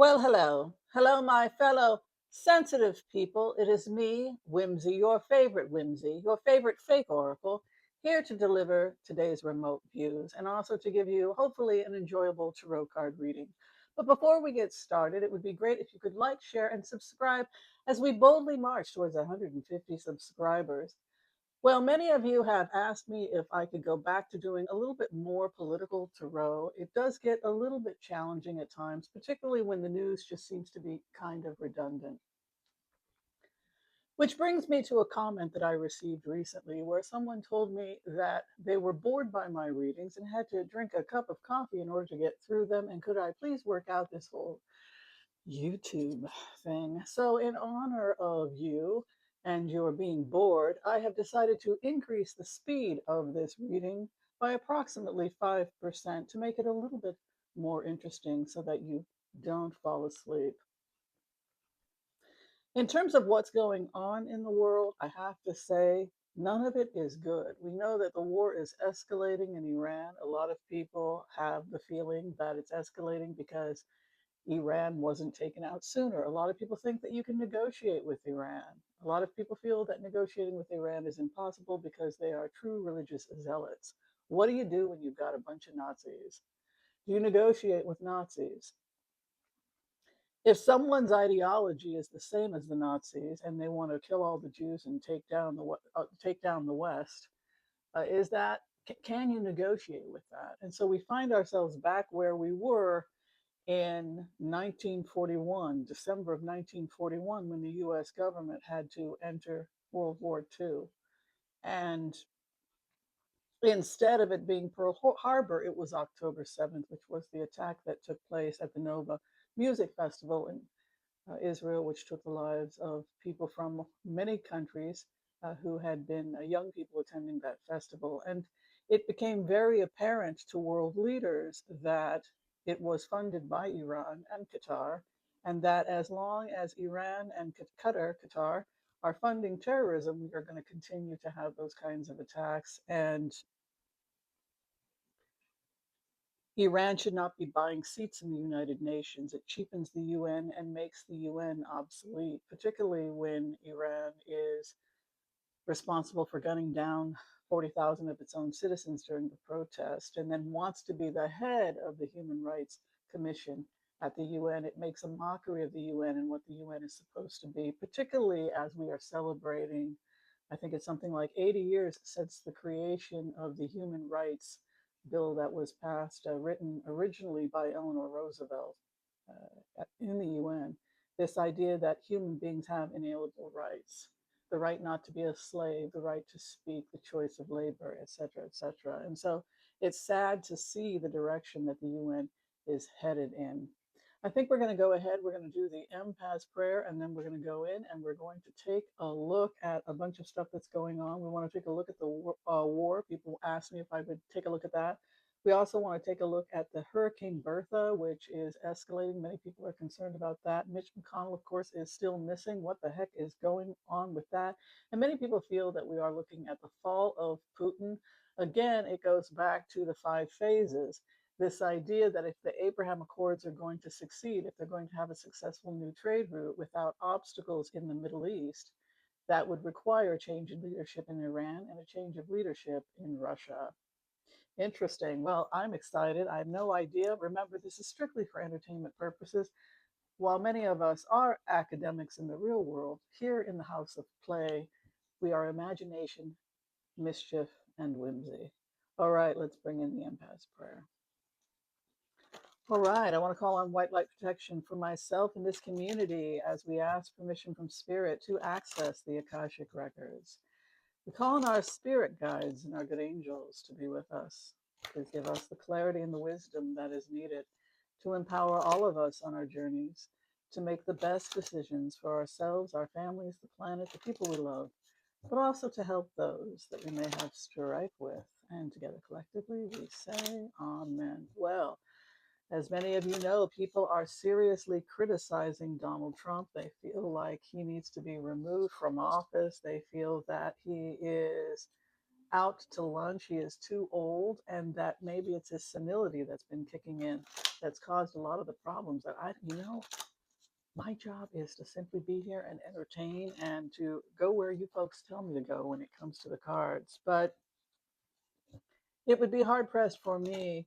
Well, hello. Hello, my fellow sensitive people. It is me, Whimsy, your favorite Whimsy, your favorite fake oracle, here to deliver today's remote views and also to give you, hopefully, an enjoyable tarot card reading. But before we get started, it would be great if you could like, share, and subscribe as we boldly march towards 150 subscribers. Well, many of you have asked me if I could go back to doing a little bit more political tarot. It does get a little bit challenging at times, particularly when the news just seems to be kind of redundant. Which brings me to a comment that I received recently where someone told me that they were bored by my readings and had to drink a cup of coffee in order to get through them. And could I please work out this whole YouTube thing? So, in honor of you and your being bored, I have decided to increase the speed of this reading by approximately 5% to make it a little bit more interesting so that you don't fall asleep. In terms of what's going on in the world, I have to say none of it is good. We know that the war is escalating in Iran. A lot of people have the feeling that it's escalating because Iran wasn't taken out sooner. A lot of people think that you can negotiate with Iran. A lot of people feel that negotiating with Iran is impossible because they are true religious zealots. What do you do when you've got a bunch of Nazis? Do you negotiate with Nazis? If someone's ideology is the same as the Nazis and they want to kill all the Jews and take down the West, is that can you negotiate with that? And so we find ourselves back where we were in 1941, December of 1941, when the US government had to enter World War II. And instead of it being Pearl Harbor, it was October 7th, which was the attack that took place at the Nova Music Festival in Israel, which took the lives of people from many countries who had been young people attending that festival. And it became very apparent to world leaders that it was funded by Iran and Qatar, and that as long as Iran and Qatar are funding terrorism, we are going to continue to have those kinds of attacks. And Iran should not be buying seats in the United Nations. It cheapens the UN and makes the UN obsolete, particularly when Iran is responsible for gunning down 40,000 of its own citizens during the protest and then wants to be the head of the Human Rights Commission at the UN. It makes a mockery of the UN and what the UN is supposed to be, particularly as we are celebrating, I think it's something like 80 years since the creation of the Human Rights Bill that was passed, written originally by Eleanor Roosevelt in the UN. This idea that human beings have inalienable rights, the right not to be a slave, the right to speak, the choice of labor, et cetera, et cetera. And so it's sad to see the direction that the UN is headed in. I think we're going to go ahead. We're going to do the empath prayer, and then we're going to go in and we're going to take a look at a bunch of stuff that's going on. We want to take a look at the war. People asked me if I would take a look at that. We also want to take a look at the Hurricane Bertha, which is escalating. Many people are concerned about that. Mitch McConnell, of course, is still missing. What the heck is going on with that? And many people feel that we are looking at the fall of Putin. Again, it goes back to the five phases. This idea that if the Abraham Accords are going to succeed, if they're going to have a successful new trade route without obstacles in the Middle East, that would require a change in leadership in Iran and a change of leadership in Russia. Interesting. Well, I'm excited. I have no idea. Remember, this is strictly for entertainment purposes. While many of us are academics in the real world, here in the house of play, we are imagination, mischief, and whimsy. All right, let's bring in the empath's prayer. All right, I want to call on white light protection for myself and this community as we ask permission from Spirit to access the Akashic records. We call on our spirit guides and our good angels to be with us, to give us the clarity and the wisdom that is needed to empower all of us on our journeys to make the best decisions for ourselves, our families, the planet, the people we love, but also to help those that we may have strife with. And together collectively, we say, Amen. Well, as many of you know, people are seriously criticizing Donald Trump. They feel like he needs to be removed from office. They feel that he is out to lunch. He is too old, and that maybe it's his senility that's been kicking in that's caused a lot of the problems that my job is to simply be here and entertain and to go where you folks tell me to go when it comes to the cards. But it would be hard pressed for me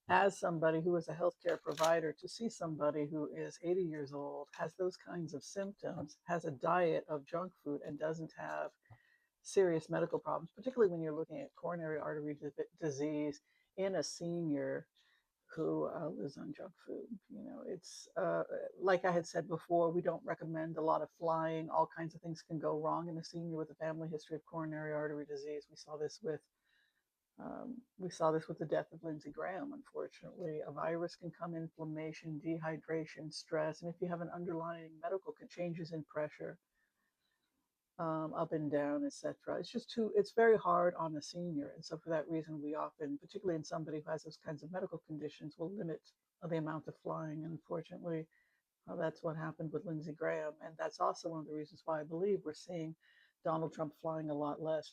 as somebody who is a healthcare provider to see somebody who is 80 years old, has those kinds of symptoms, has a diet of junk food, and doesn't have serious medical problems, particularly when you're looking at coronary artery disease in a senior who lives on junk food. It's like I had said before, we don't recommend a lot of flying. All kinds of things can go wrong in a senior with a family history of coronary artery disease. We saw this with the death of Lindsey Graham, unfortunately. A virus can come, inflammation, dehydration, stress, and if you have an underlying medical changes in pressure, up and down, etc. It's very hard on a senior. And so for that reason, we often, particularly in somebody who has those kinds of medical conditions, will limit the amount of flying. And unfortunately, that's what happened with Lindsey Graham. And that's also one of the reasons why I believe we're seeing Donald Trump flying a lot less.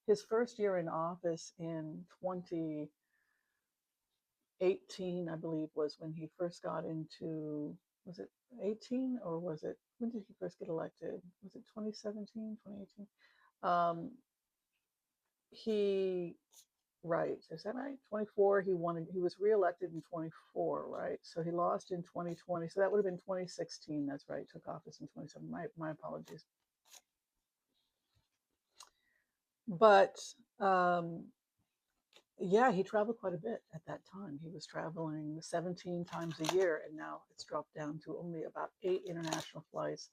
His first year in office in 2018, I believe, was when he first got into, was it 18 or was it, when did he first get elected? Was it 2017, 2018? He, right, is that right? 24, he was reelected in 24, right? So he lost in 2020. So that would have been 2016. That's right. Took office in 27. My apologies. But yeah, he traveled quite a bit at that time. He was traveling 17 times a year, and now it's dropped down to only about 8 international flights.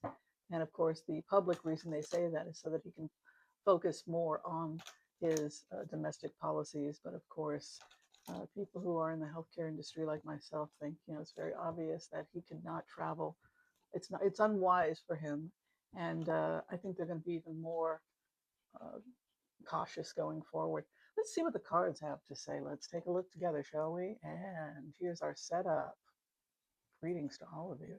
And of course, the public reason they say that is so that he can focus more on his domestic policies. But of course, people who are in the healthcare industry like myself think, it's very obvious that he cannot travel. It's unwise for him. And I think they're going to be even more uh, cautious going forward. Let's see what the cards have to say. Let's take a look together, shall we? And here's our setup. Greetings to all of you.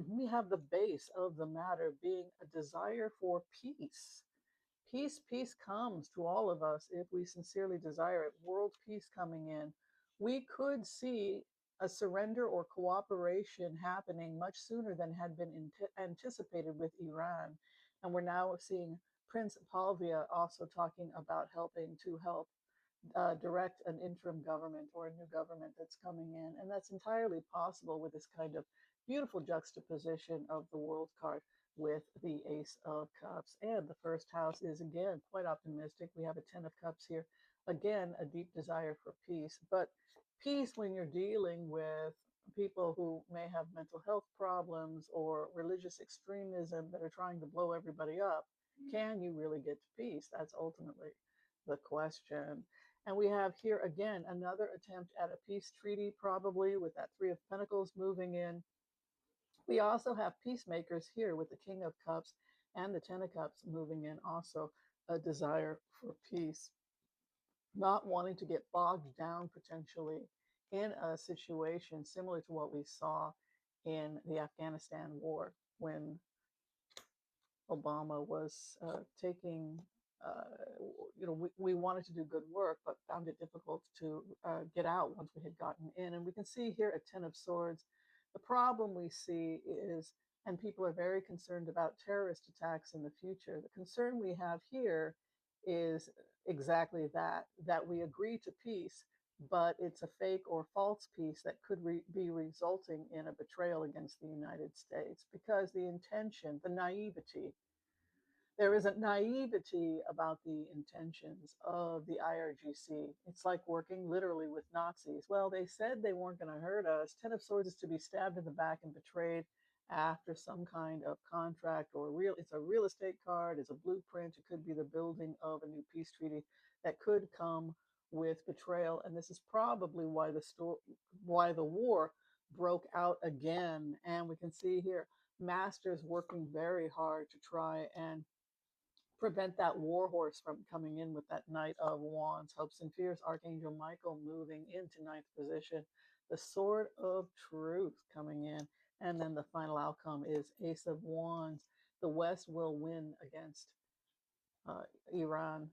We have the base of the matter being a desire for peace. Peace comes to all of us if we sincerely desire it. World peace coming in. We could see a surrender or cooperation happening much sooner than had been anticipated with Iran. And we're now seeing Prince Palvia also talking about helping to help direct an interim government or a new government that's coming in. And that's entirely possible with this kind of beautiful juxtaposition of the world card with the Ace of Cups. And the first house is again quite optimistic. We have a Ten of Cups here. Again, a deep desire for peace. But peace when you're dealing with people who may have mental health problems or religious extremism that are trying to blow everybody up, can you really get to peace? That's ultimately the question. And we have here again another attempt at a peace treaty, probably with that Three of Pentacles moving in. We also have peacemakers here with the King of Cups and the Ten of Cups moving in, also a desire for peace, not wanting to get bogged down potentially in a situation similar to what we saw in the Afghanistan war when Obama was taking, we wanted to do good work, but found it difficult to get out once we had gotten in. And we can see here a Ten of Swords. The problem we see is, and people are very concerned about terrorist attacks in the future. The concern we have here is exactly that we agree to peace, but it's a fake or false peace that could be resulting in a betrayal against the United States because the intention, the naivety, there is a naivety about the intentions of the IRGC. It's like working literally with Nazis. Well, they said they weren't going to hurt us. Ten of Swords is to be stabbed in the back and betrayed after some kind of contract or it's a real estate card, it's a blueprint, it could be the building of a new peace treaty that could come with betrayal. And this is probably why the war broke out again. And we can see here masters working very hard to try and prevent that war horse from coming in with that Knight of Wands. Hopes and fears, Archangel Michael moving into ninth position. The Sword of Truth coming in. And then the final outcome is Ace of Wands. The West will win against uh, Iran.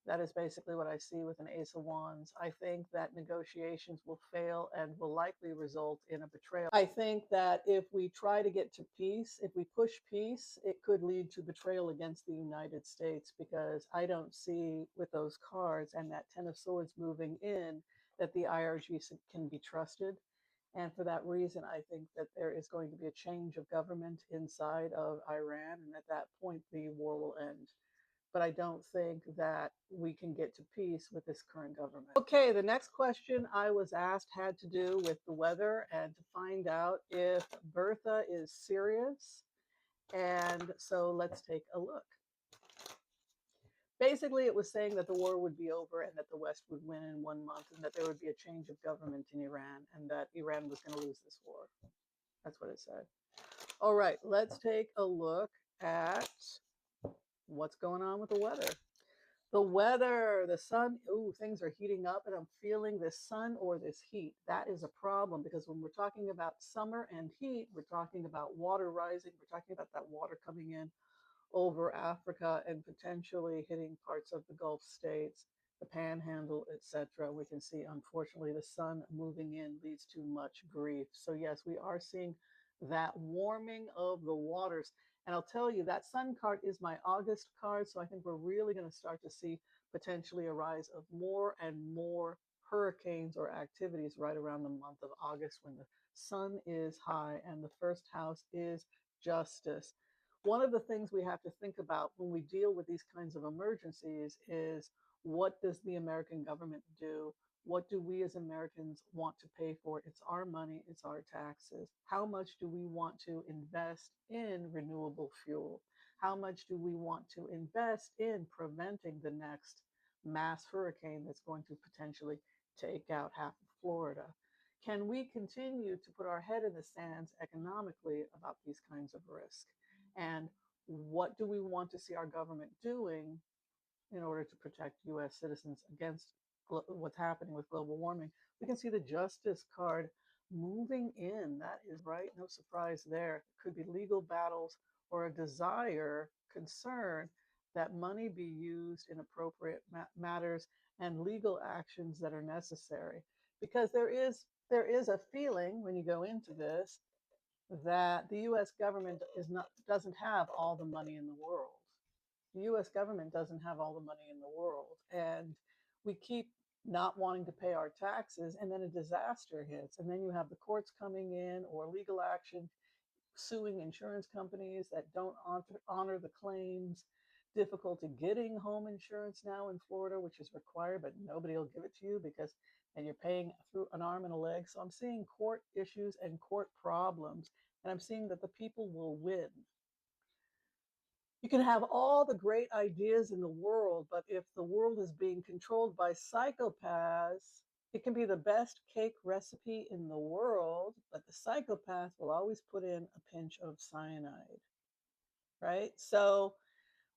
That is basically what I see with an Ace of Wands. I think that negotiations will fail and will likely result in a betrayal. I think that if we try to get to peace, if we push peace, it could lead to betrayal against the United States, because I don't see with those cards and that Ten of Swords moving in that the IRG can be trusted. And for that reason, I think that there is going to be a change of government inside of Iran. And at that point, the war will end, but I don't think that we can get to peace with this current government. Okay, the next question I was asked had to do with the weather and to find out if Bertha is serious. And so let's take a look. Basically, it was saying that the war would be over and that the West would win in 1 month and that there would be a change of government in Iran and that Iran was going to lose this war. That's what it said. All right, let's take a look at what's going on with the weather. The weather, the sun, ooh, things are heating up and I'm feeling this sun or this heat. That is a problem, because when we're talking about summer and heat, we're talking about water rising. We're talking about that water coming in over Africa and potentially hitting parts of the Gulf states, the Panhandle, etc. We can see, unfortunately, the sun moving in leads to much grief. So yes, we are seeing that warming of the waters. And I'll tell you, that sun card is my August card. So I think we're really going to start to see potentially a rise of more and more hurricanes or activities right around the month of August, when the sun is high and the first house is justice. One of the things we have to think about when we deal with these kinds of emergencies is, what does the American government do? What do we as Americans want to pay for? It's our money, it's our taxes. How much do we want to invest in renewable fuel? How much do we want to invest in preventing the next mass hurricane that's going to potentially take out half of Florida? Can we continue to put our head in the sands economically about these kinds of risks? And what do we want to see our government doing in order to protect US citizens against what's happening with global warming? We can see the Justice card moving in. That is right, no surprise there. It could be legal battles or a desire, concern that money be used in appropriate matters and legal actions that are necessary. Because there is a feeling when you go into this that the US government doesn't have all the money in the world. The US government doesn't have all the money in the world. And we keep not wanting to pay our taxes, and then a disaster hits. And then you have the courts coming in or legal action suing insurance companies that don't honor the claims, difficulty getting home insurance now in Florida, which is required, but nobody will give it to you because, and you're paying through an arm and a leg. So I'm seeing court issues and court problems, and I'm seeing that the people will win. You can have all the great ideas in the world, but if the world is being controlled by psychopaths, it can be the best cake recipe in the world, but the psychopath will always put in a pinch of cyanide, right? So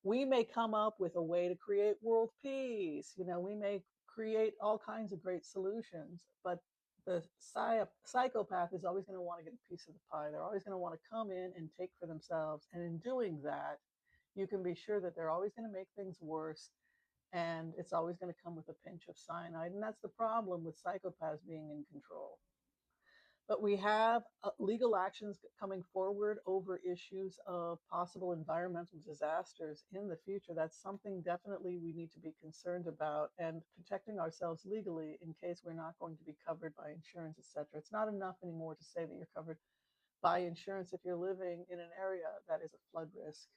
we may come up with a way to create world peace. We may create all kinds of great solutions, but the psychopath is always going to want to get a piece of the pie. They're always going to want to come in and take for themselves. And in doing that, you can be sure that they're always going to make things worse. And it's always going to come with a pinch of cyanide. And that's the problem with psychopaths being in control. But we have legal actions coming forward over issues of possible environmental disasters in the future. That's something definitely we need to be concerned about, and protecting ourselves legally in case we're not going to be covered by insurance, etc. It's not enough anymore to say that you're covered by insurance if you're living in an area that is a flood risk.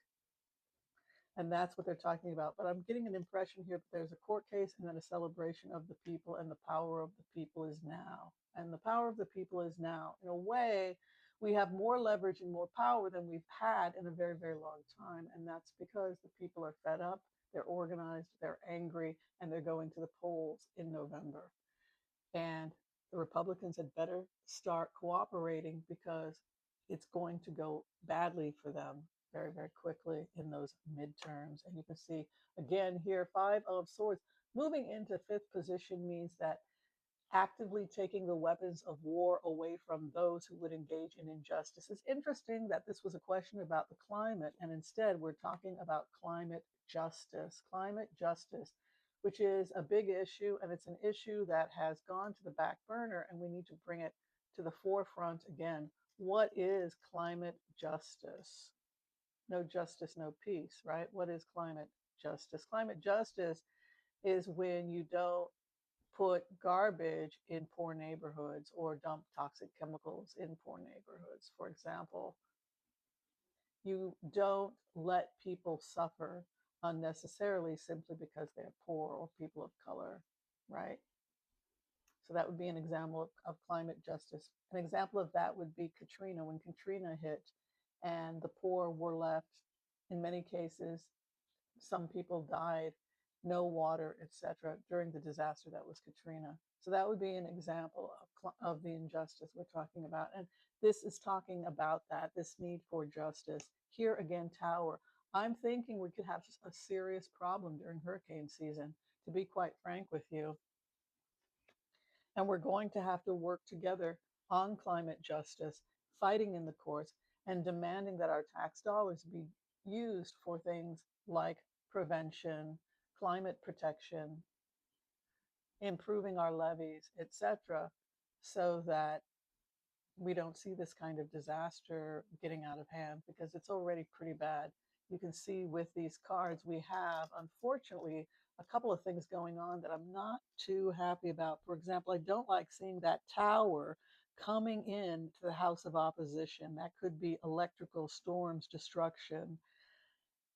And that's what they're talking about. But I'm getting an impression here that there's a court case and then a celebration of the people, and the power of the people is now. And the power of the people is now. In a way, we have more leverage and more power than we've had in a very, very long time. And that's because the people are fed up, they're organized, they're angry, and they're going to the polls in November. And the Republicans had better start cooperating, because it's going to go badly for them very, very quickly in those midterms. And you can see again here, 5 of Swords moving into 5th position means that actively taking the weapons of war away from those who would engage in injustice. It's interesting that this was a question about the climate, and instead we're talking about climate justice, which is a big issue, and it's an issue that has gone to the back burner, and we need to bring it to the forefront again. What is climate justice? No justice, no peace, right? What is climate justice? Climate justice is when you don't put garbage in poor neighborhoods or dump toxic chemicals in poor neighborhoods. For example, you don't let people suffer unnecessarily simply because they're poor or people of color, right? So that would be an example of climate justice. An example of that would be Katrina, when Katrina hit and the poor were left, in many cases, some people died, no water, etc., during the disaster that was Katrina. So that would be an example of the injustice we're talking about. And this is talking about that, this need for justice. Here again, Tower. I'm thinking we could have a serious problem during hurricane season, to be quite frank with you. And we're going to have to work together on climate justice, fighting in the courts, and demanding that our tax dollars be used for things like prevention, climate protection, improving our levees, etc., so that we don't see this kind of disaster getting out of hand, because it's already pretty bad. You can see with these cards we have, unfortunately, a couple of things going on that I'm not too happy about. For example, I don't like seeing that tower coming in to the House of Opposition. That could be electrical storms, destruction.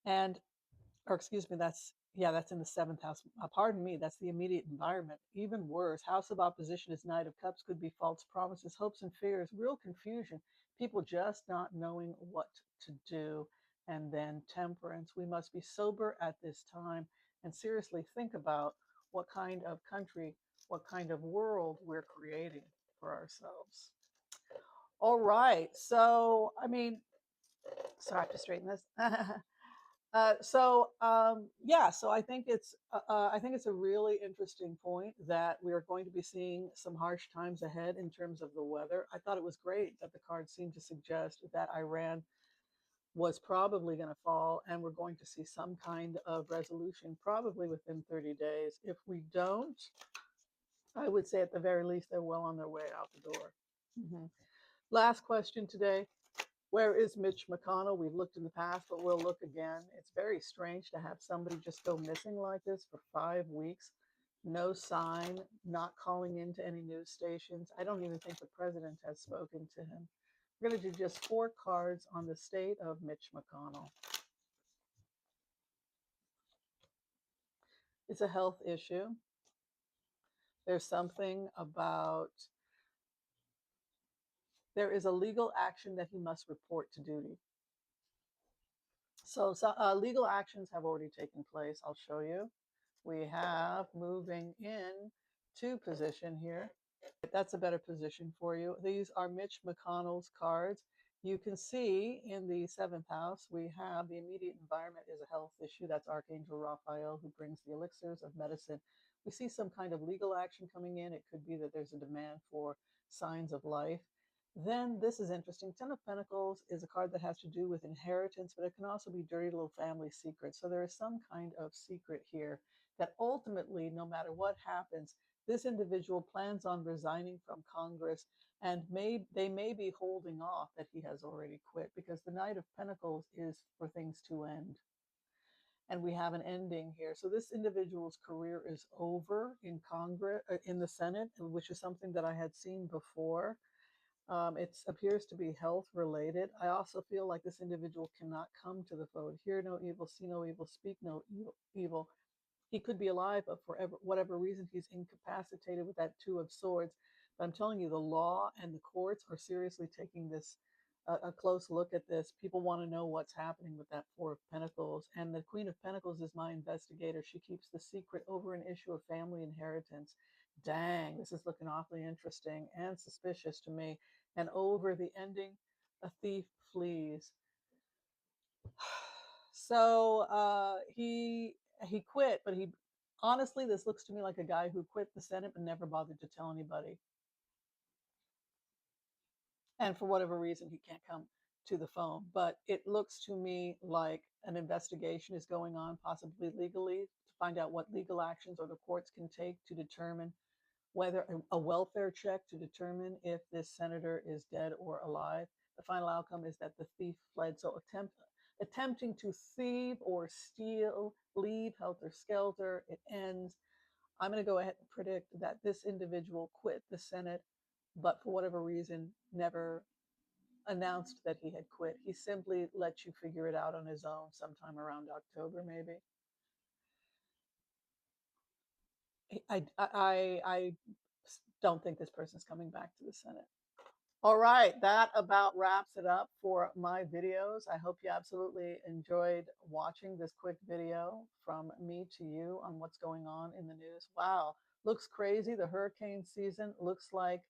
And or excuse me, that's in the seventh house. Pardon me, that's the immediate environment. Even worse, House of Opposition is Knight of Cups, could be false promises, hopes and fears, real confusion, people just not knowing what to do. And then Temperance, we must be sober at this time and seriously think about what kind of country, what kind of world we're creating for ourselves. All right, so I mean, so I have to straighten this. So I think it's a really interesting point that we are going to be seeing some harsh times ahead in terms of the weather. I thought it was great that the cards seemed to suggest that Iran was probably going to fall, and we're going to see some kind of resolution probably within 30 days. If we don't, I would say at the very least they're well on their way out the door. Mm-hmm. Last question today. Where is Mitch McConnell? We've looked in the past, but we'll look again. It's very strange to have somebody just go missing like this for 5 weeks. No sign, not calling into any news stations. I don't even think the president has spoken to him. We're going to do just 4 cards on the state of Mitch McConnell. It's a health issue. There's something about, there is a legal action that he must report to duty. So legal actions have already taken place. I'll show you. We have moving in to position here. That's a better position for you. These are Mitch McConnell's cards. You can see in the 7th house, we have the immediate environment is a health issue. That's Archangel Raphael, who brings the elixirs of medicine. We see some kind of legal action coming in. It could be that there's a demand for signs of life. Then this is interesting. 10 of Pentacles is a card that has to do with inheritance, but it can also be dirty little family secrets. So there is some kind of secret here that ultimately, no matter what happens, this individual plans on resigning from Congress, and they may be holding off that he has already quit, because the Knight of Pentacles is for things to end. And we have an ending here. So this individual's career is over in Congress, in the Senate, which is something that I had seen before. It appears to be health related. I also feel like this individual cannot come to the vote. Hear no evil, see no evil, speak no evil. He could be alive, but for whatever reason, he's incapacitated with that 2 of Swords. But I'm telling you, the law and the courts are seriously taking this a close look at this. People want to know what's happening with that 4 of Pentacles. And the Queen of Pentacles is my investigator. She keeps the secret over an issue of family inheritance. Dang, this is looking awfully interesting and suspicious to me. And over the ending, a thief flees. So he quit, but he Honestly, this looks to me like a guy who quit the Senate but never bothered to tell anybody. And for whatever reason, he can't come to the phone. But it looks to me like an investigation is going on, possibly legally, to find out what legal actions or the courts can take to determine whether a welfare check to determine if this senator is dead or alive. The final outcome is that the thief fled. So attempting to thieve or steal, leave helter skelter, it ends. I'm going to go ahead and predict that this individual quit the Senate, but for whatever reason, never announced that he had quit. He simply let you figure it out on his own sometime around October, maybe. I don't think this person's coming back to the Senate. All right, that about wraps it up for my videos. I hope you absolutely enjoyed watching this quick video from me to you on what's going on in the news. Wow, looks crazy. The hurricane season looks like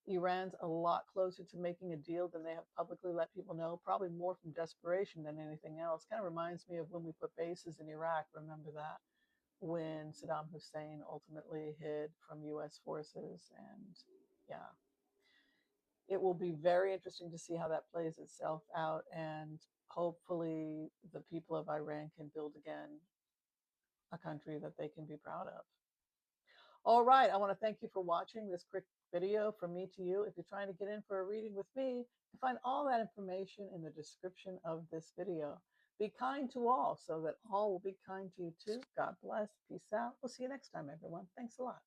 Iran's a lot closer to making a deal than they have publicly let people know, probably more from desperation than anything else. Kind of reminds me of when we put bases in Iraq. Remember that? When Saddam Hussein ultimately hid from US forces. And yeah, it will be very interesting to see how that plays itself out. And hopefully, the people of Iran can build again a country that they can be proud of. All right, I want to thank you for watching this quick video from me to you. If you're trying to get in for a reading with me, you find all that information in the description of this video. Be kind to all so that all will be kind to you too. God bless. Peace out. We'll see you next time, everyone. Thanks a lot.